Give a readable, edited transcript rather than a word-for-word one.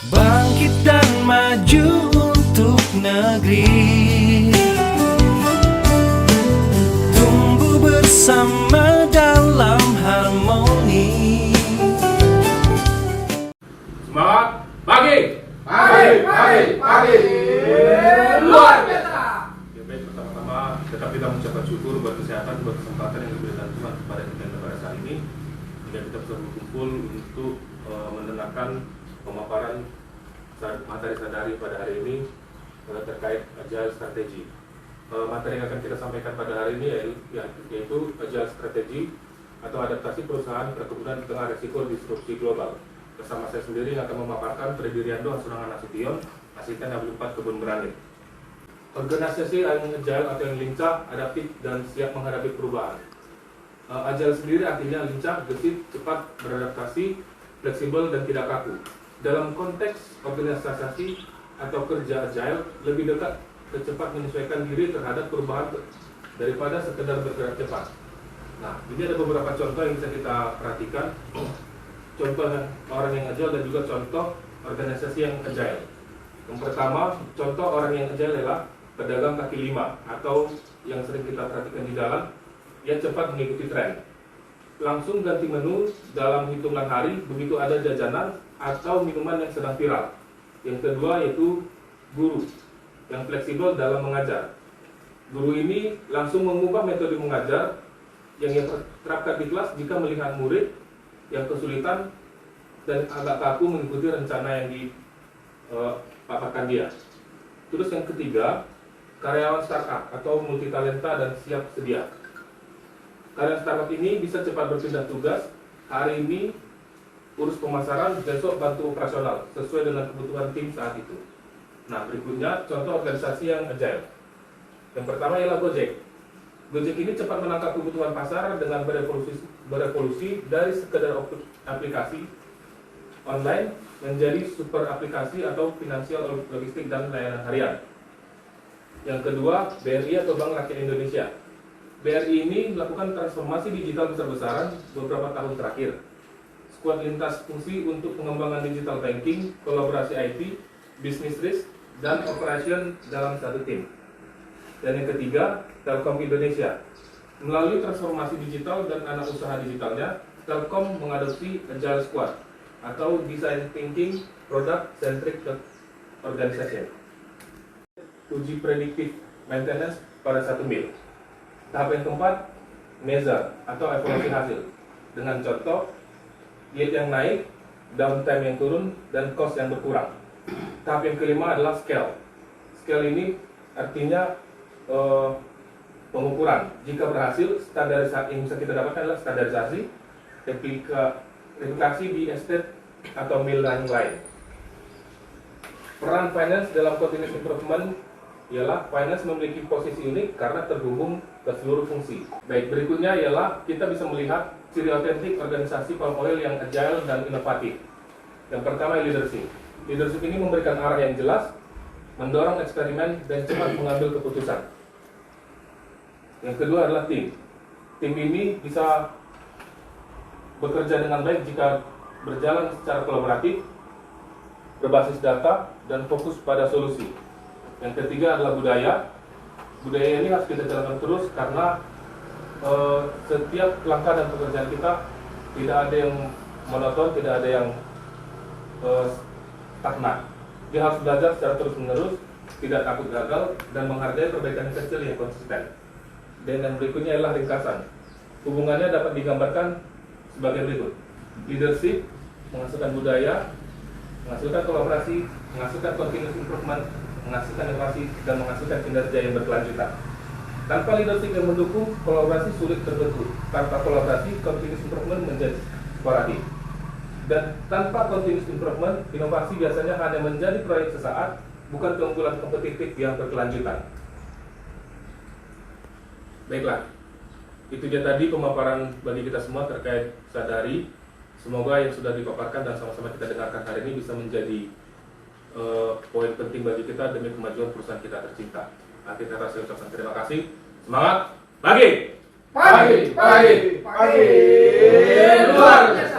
Bangkit dan maju untuk negeri, tumbuh bersama dalam harmoni. Semangat pagi! Pagi! Luar biasa! Ya, baik, pertama-tama tetap kita mengucapkan syukur buat kesehatan, buat kesempatan yang diberikan Tuhan kepada kita pada saat ini, hingga kita bisa berkumpul untuk mendengarkan pemaparan materi sadari pada hari ini terkait agile strategi. Materi yang akan kita sampaikan pada hari ini yaitu agile strategi atau adaptasi perusahaan perkebunan di tengah resiko disrupsi global. Bersama saya sendiri yang akan memaparkan Freddy Riando Asunangan Nasution, asisten W4 Kebun Berani. Organisasi yang agile atau yang lincah, adaptif, dan siap menghadapi perubahan. Agile sendiri artinya lincah, gesit, cepat, beradaptasi, fleksibel, dan tidak kaku. Dalam konteks organisasi atau kerja agile, lebih dekat ke cepat menyesuaikan diri terhadap perubahan daripada sekedar bergerak cepat. Nah, ini ada beberapa contoh yang bisa kita perhatikan. Contoh orang yang agile dan juga contoh organisasi yang agile. Yang pertama, contoh orang yang agile adalah pedagang kaki lima atau yang sering kita perhatikan di jalan, yang cepat mengikuti tren. Langsung ganti menu dalam hitungan hari begitu ada jajanan atau minuman yang sedang viral. Yang kedua yaitu guru yang fleksibel dalam mengajar. Guru ini langsung mengubah metode mengajar yang ia terapkan di kelas jika melihat murid yang kesulitan dan agak kaku mengikuti rencana yang dipaparkan dia. Terus yang ketiga, karyawan startup atau multitalenta dan siap sedia. Karyawan startup ini bisa cepat berpindah tugas. Hari ini urus pemasaran, besok bantu operasional sesuai dengan kebutuhan tim saat itu. Nah, berikutnya contoh organisasi yang agile. Yang pertama ialah Gojek. Gojek ini cepat menangkap kebutuhan pasar dengan berevolusi dari sekedar aplikasi online menjadi super aplikasi atau finansial, logistik, dan layanan harian. Yang kedua, BRI atau Bank Rakyat Indonesia. BRI ini melakukan transformasi digital besar-besaran beberapa tahun terakhir. Skuad lintas fungsi untuk pengembangan digital banking, kolaborasi IT, bisnis risk, dan operation dalam satu tim. Dan yang ketiga, Telkom Indonesia. Melalui transformasi digital dan anak usaha digitalnya, Telkom mengadopsi Agile Squad atau Design Thinking Product Centric Organization. Uji predictive maintenance pada 1 mil. Tahap yang keempat, measure atau evaluasi hasil. Dengan contoh, yield yang naik, downtime yang turun, dan cost yang berkurang. Tahap yang kelima adalah scale. Scale ini artinya pengukuran. Jika berhasil, standarisasi yang bisa kita dapatkan adalah standarisasi, replikasi di estate atau mill lain. Peran finance dalam continuous improvement ialah finance memiliki posisi unik karena terhubung ke seluruh fungsi. Baik, berikutnya ialah kita bisa melihat ciri otentik organisasi palm oil yang agile dan inovatif. Yang pertama, leadership. Leadership ini memberikan arah yang jelas, mendorong eksperimen, dan cepat mengambil keputusan. Yang kedua adalah tim. Tim ini bisa bekerja dengan baik jika berjalan secara kolaboratif, berbasis data, dan fokus pada solusi. Yang ketiga adalah budaya. Budaya ini harus kita jalankan terus karena setiap langkah dan pekerjaan kita tidak ada yang monoton, tidak ada yang stagnan. Dia harus belajar secara terus-menerus, tidak takut gagal, dan menghargai perbaikan kecil yang konsisten. Dan yang berikutnya adalah ringkasan. Hubungannya dapat digambarkan sebagai berikut. Leadership menghasilkan budaya, menghasilkan kolaborasi, menghasilkan continuous improvement, menghasilkan inovasi, dan menghasilkan kinerja yang berkelanjutan. Tanpa leadership yang mendukung, kolaborasi sulit terbentuk. Tanpa kolaborasi, continuous improvement menjadi sporadik. Dan tanpa continuous improvement, inovasi biasanya hanya menjadi proyek sesaat, bukan keunggulan kompetitif yang berkelanjutan. Baiklah, itu dia tadi pemaparan bagi kita semua terkait sadari. Semoga yang sudah dipaparkan dan sama-sama kita dengarkan hari ini bisa menjadi poin penting bagi kita demi kemajuan perusahaan kita tercinta. Akhir kata saya ucapkan terima kasih. Semangat pagi! Pagi! Luar biasa!